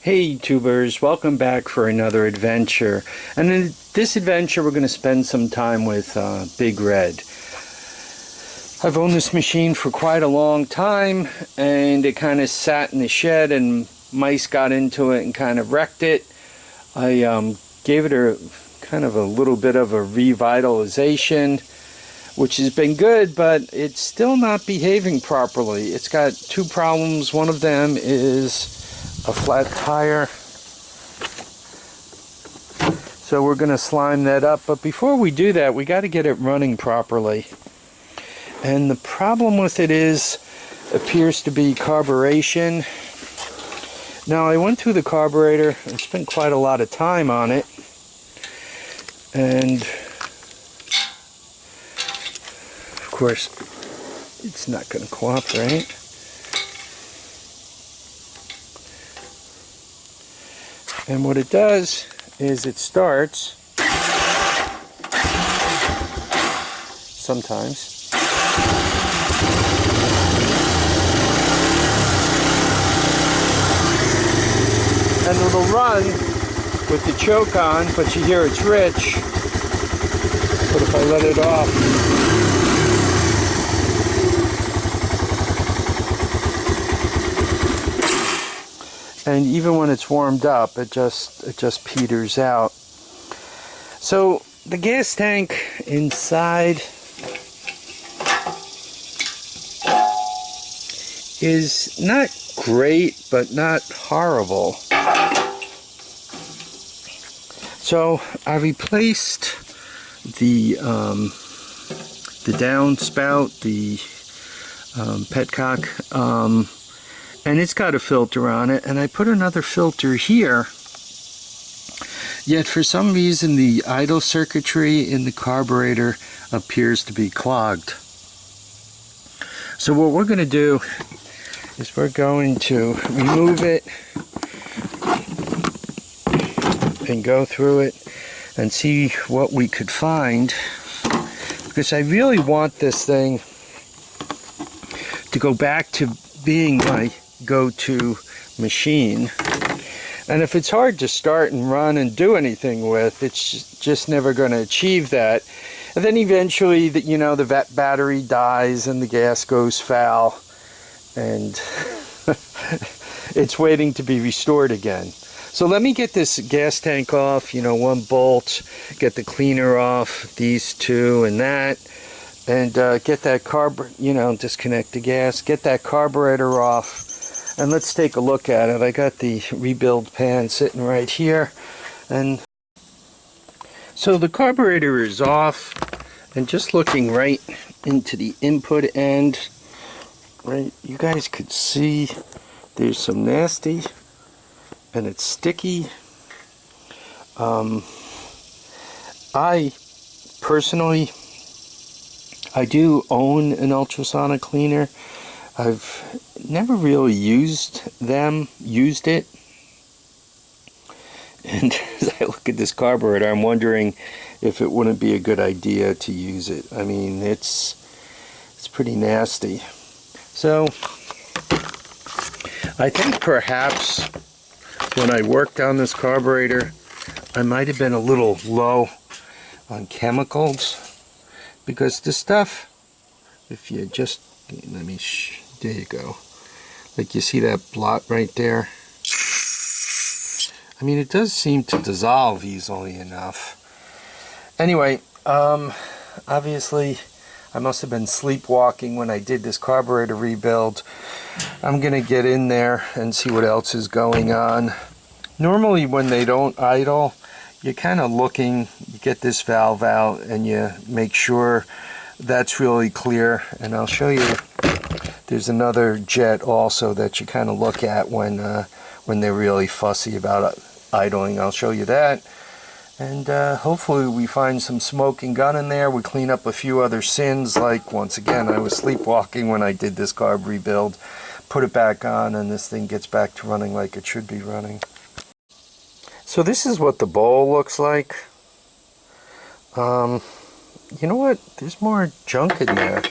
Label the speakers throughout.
Speaker 1: Hey tubers, welcome back for another adventure. And in this adventure we're going to spend some time with Big Red. I've owned this machine for quite a long time, and it kind of sat in the shed and mice got into it and kind of wrecked it. I gave it a kind of a little bit of a revitalization, which has been good, but it's still not behaving properly. It's got two problems. One of them is a flat tire, so we're going to slime that up. But before we do that, we got to get it running properly. And the problem with it appears to be carburation. Now, I went through the carburetor and spent quite a lot of time on it, and of course it's not going to cooperate. And what it does is it starts sometimes, and it'll run with the choke on, but you hear it's rich. But if I let it off, and even when it's warmed up, it just peters out. So the gas tank inside is not great, but not horrible. So I replaced the downspout, the petcock, and it's got a filter on it, and I put another filter here, yet for some reason the idle circuitry in the carburetor appears to be clogged. So what we're going to do is we're going to remove it and go through it and see what we could find, because I really want this thing to go back to being my go-to machine. And if it's hard to start and run and do anything with, it's just never going to achieve that. And then eventually, the battery dies and the gas goes foul, and it's waiting to be restored again. So let me get this gas tank off, one bolt, get the cleaner off, these two and that, and get that disconnect the gas, get that carburetor off, and let's take a look at it. I got the rebuild pan sitting right here, and so the carburetor is off, and just looking right into the input end, right, you guys could see there's some nasty, and it's sticky. I personally, I do own an ultrasonic cleaner. I've never really used it. And as I look at this carburetor, I'm wondering if it wouldn't be a good idea to use it. I mean, it's pretty nasty. So I think perhaps when I worked on this carburetor, I might have been a little low on chemicals, because the stuff, if you just, there you go, like you see that blot right there, I mean, it does seem to dissolve easily enough. Anyway, obviously I must have been sleepwalking when I did this carburetor rebuild. I'm gonna get in there and see what else is going on. Normally when they don't idle, you're kind of looking, you get this valve out and you make sure that's really clear. And I'll show you, there's another jet also that you kind of look at when they're really fussy about idling. I'll show you that. And hopefully we find some smoking gun in there. We clean up a few other sins, like, once again, I was sleepwalking when I did this carb rebuild. Put it back on and this thing gets back to running like it should be running. So this is what the bowl looks like. You know what? There's more junk in there.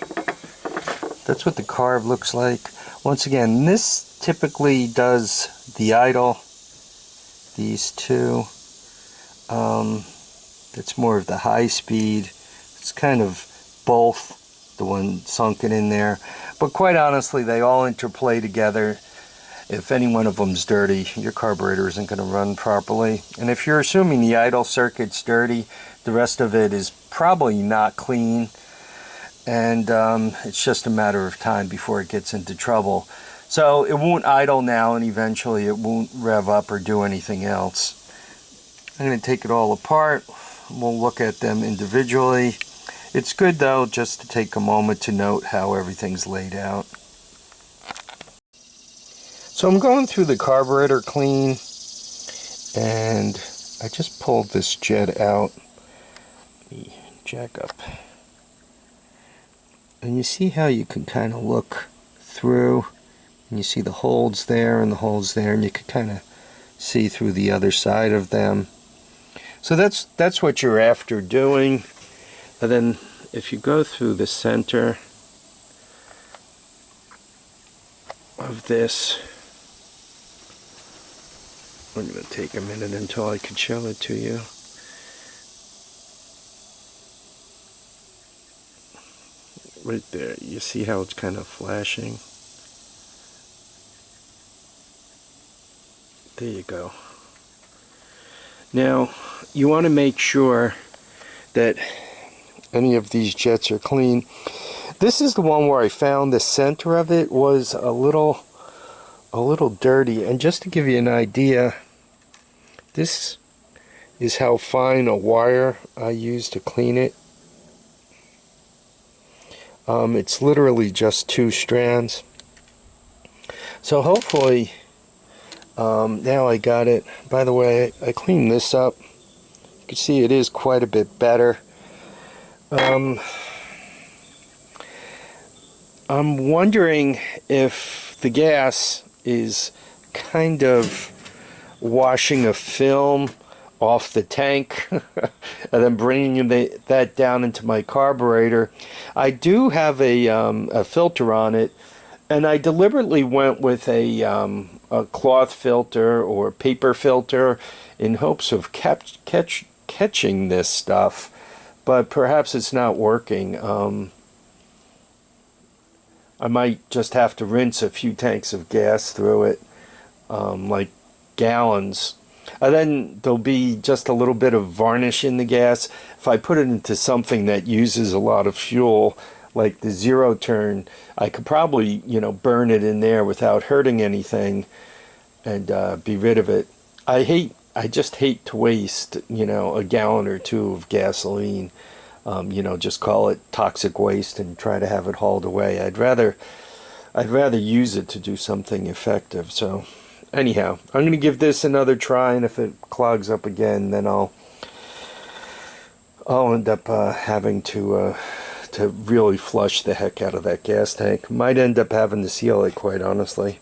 Speaker 1: That's what the carb looks like. Once again, this typically does the idle these two. That's more of the high speed. It's kind of both, the one sunken in there. But quite honestly, they all interplay together. If any one of them's dirty, your carburetor isn't going to run properly. And if you're assuming the idle circuit's dirty, the rest of it is probably not clean. And it's just a matter of time before it gets into trouble. So it won't idle now, and eventually it won't rev up or do anything else. I'm going to take it all apart. We'll look at them individually. It's good though just to take a moment to note how everything's laid out. So I'm going through the carburetor clean, and I just pulled this jet out. Let me jack up. And you see how you can kind of look through, and you see the holes there and the holes there, and you can kind of see through the other side of them. So that's what you're after doing. And then if you go through the center of this, I'm going to take a minute until I can show it to you. Right there, you see how it's kind of flashing? There you go. Now, you want to make sure that any of these jets are clean. This is the one where I found the center of it was a little dirty. And just to give you an idea, this is how fine a wire I use to clean it. It's literally just 2 strands. So hopefully now I got it. By the way, I cleaned this up. You can see it is quite a bit better. I'm wondering if the gas is kind of washing a film off the tank and then bringing that down into my carburetor. I do have a filter on it, and I deliberately went with a cloth filter or paper filter in hopes of catching this stuff, but perhaps it's not working. I might just have to rinse a few tanks of gas through it, like gallons. And then there'll be just a little bit of varnish in the gas. If I put it into something that uses a lot of fuel, like the zero turn, I could probably, burn it in there without hurting anything and be rid of it. I just hate to waste, a gallon or 2 of gasoline. Just call it toxic waste and try to have it hauled away. I'd rather use it to do something effective. So anyhow, I'm going to give this another try, and if it clogs up again, then I'll end up having to really flush the heck out of that gas tank. Might end up having to seal it, quite honestly.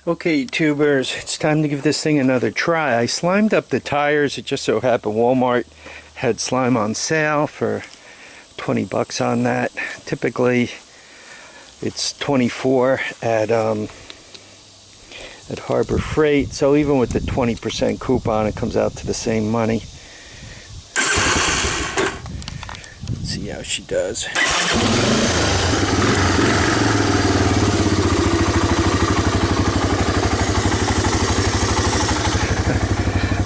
Speaker 1: Okay, tubers, it's time to give this thing another try. I slimed up the tires. It just so happened Walmart had slime on sale for 20 bucks on that. Typically it's 24 at Harbor Freight, so even with the 20% coupon it comes out to the same money. Let's see how she does.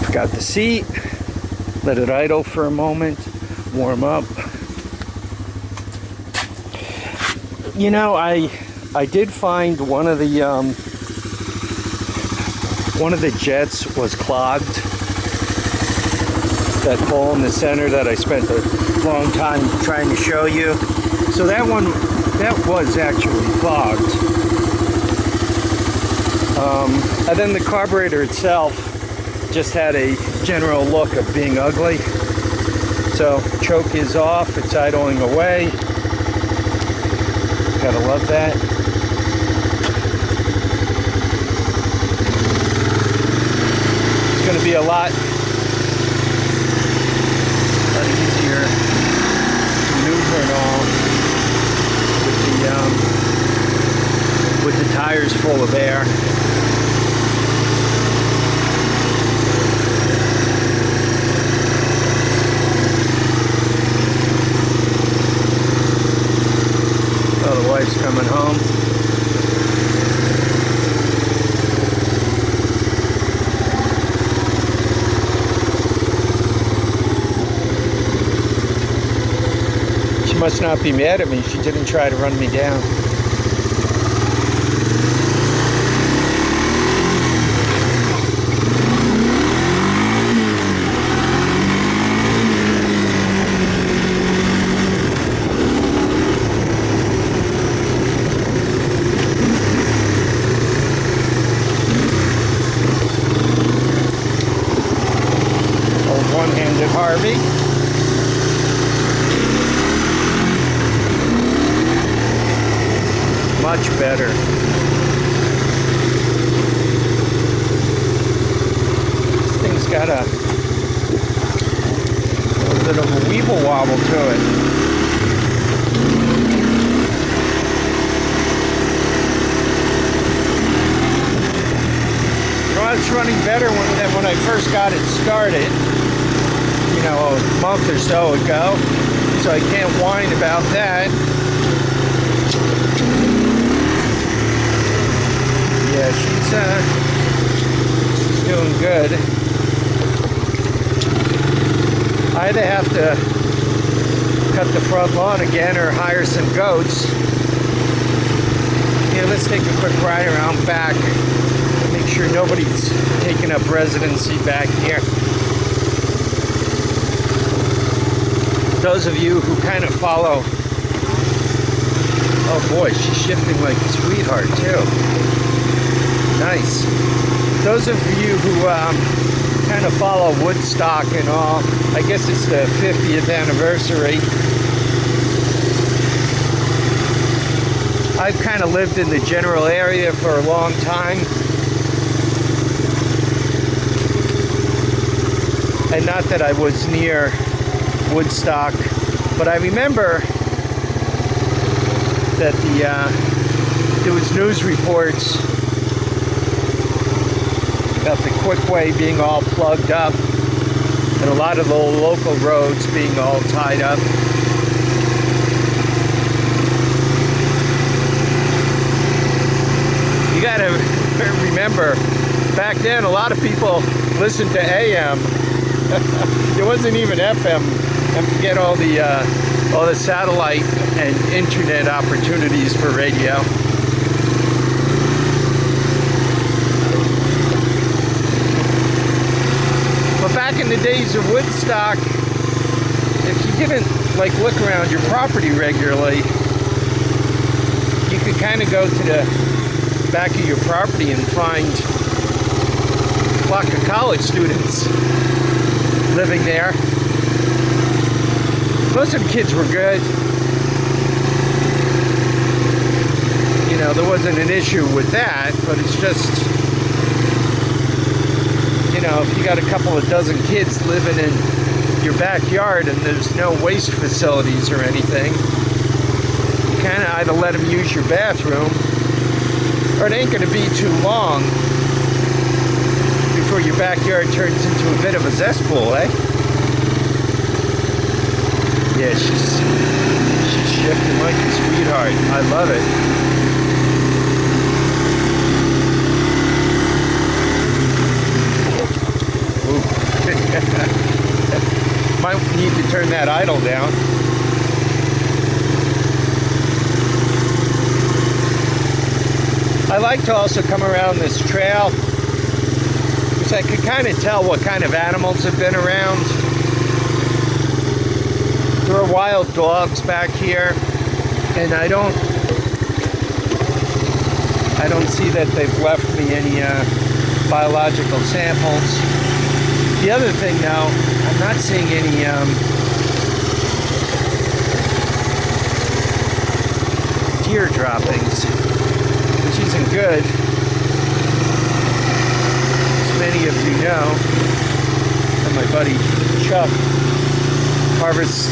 Speaker 1: Forgot the seat. Let it idle for a moment, warm up. I did find one of the jets was clogged. That hole in the center that I spent a long time trying to show you. So that was actually clogged. And then the carburetor itself just had a general look of being ugly. So choke is off, it's idling away. Gotta love that. It's gonna be a lot easier to maneuver and all with the tires full of air. must not be mad at me. She didn't try to run me down. Old one-handed Harvey. Much better. This thing's got a little bit of a weeble wobble to it. You know, it's running better than when I first got it started, you know, a month or so ago, so I can't whine about that. Yeah, she's doing good. I either have to cut the front lawn again or hire some goats. Yeah, let's take a quick ride around back. Make sure nobody's taking up residency back here. Those of you who kind of follow... Oh boy, she's shifting like a sweetheart too. Nice. Those of you who kind of follow Woodstock and all, I guess it's the 50th anniversary. I've kind of lived in the general area for a long time. And not that I was near Woodstock, but I remember that there was news reports about the Quickway being all plugged up and a lot of the local roads being all tied up. You gotta remember, back then a lot of people listened to AM. There wasn't even FM, and forget all the satellite and internet opportunities for radio. But back in the days of Woodstock, if you didn't like look around your property regularly, you could kind of go to the back of your property and find a flock of college students living there. Most of the kids were good. You know, there wasn't an issue with that, but it's just, you know, if you got a couple of dozen kids living in your backyard and there's no waste facilities or anything, you kind of either let them use your bathroom, or it ain't going to be too long before your backyard turns into a bit of a cesspool, eh? Yeah, she's shifting like a sweetheart. I love it. Might need to turn that idle down. I like to also come around this trail because I can kind of tell what kind of animals have been around. There are wild dogs back here, and I don't see that they've left me any biological samples. The other thing now, I'm not seeing any deer droppings, which isn't good. As many of you know, and my buddy Chuck harvests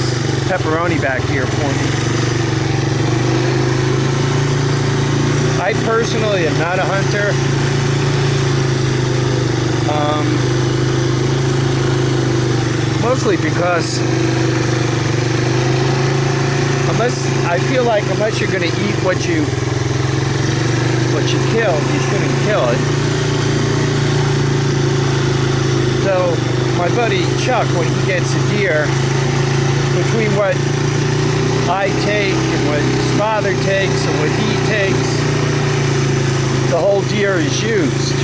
Speaker 1: pepperoni back here for me. I personally am not a hunter. Mostly because unless you're going to eat what you kill, you shouldn't kill it. So my buddy Chuck, when he gets a deer, between what I take and what his father takes and what he takes, the whole deer is used.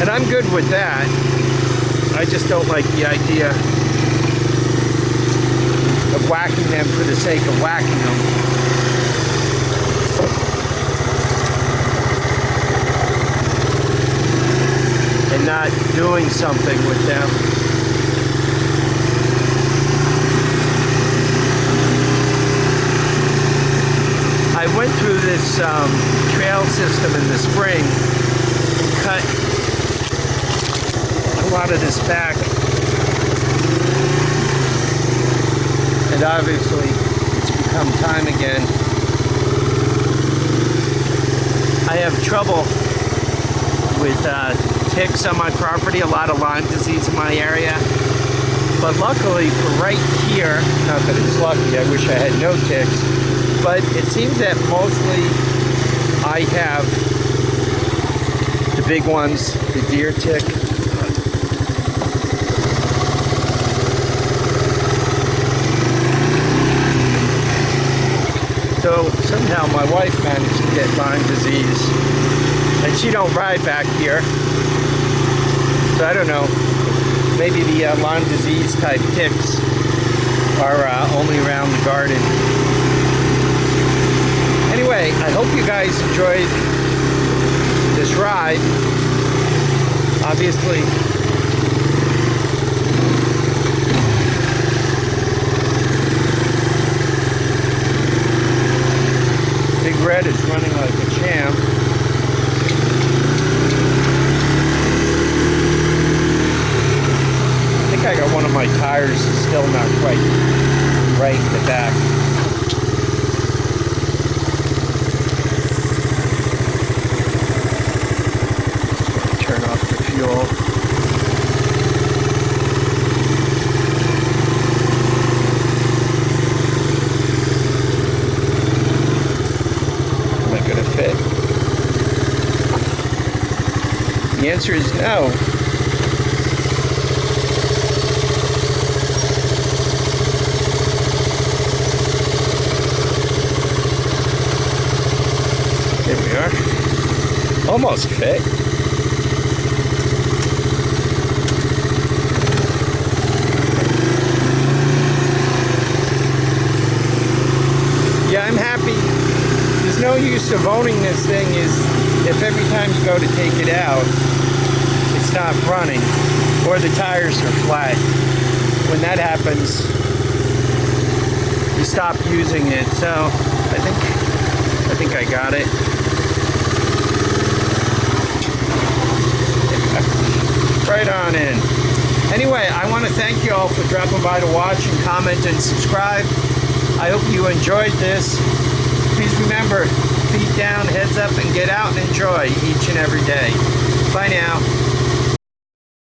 Speaker 1: And I'm good with that. I just don't like the idea of whacking them for the sake of whacking them. And not doing something with them. I went through this trail system in the spring and cut a lot of this back. And obviously it's become time again. I have trouble with ticks on my property, a lot of Lyme disease in my area. But luckily for right here, not that it's lucky, I wish I had no ticks, but it seems that mostly I have the big ones, the deer tick. So somehow my wife managed to get Lyme disease, and she don't ride back here. So I don't know, maybe the Lyme disease type ticks are only around the garden. Anyway, I hope you guys enjoyed this ride. Obviously, Big Red is running like a champ. I think I got one of my tires still not quite right in the back. Turn off the fuel. Am I going to fit? The answer is no. There we are. Almost fit. Yeah, I'm happy. There's no use of owning this thing if every time you go to take it out, it's not running or the tires are flat. When that happens, you stop using it. So I think I got it. Right on in. Anyway, I want to thank you all for dropping by to watch and comment and subscribe. I hope you enjoyed this. Please remember, feet down, heads up, and get out and enjoy each and every day. Bye now.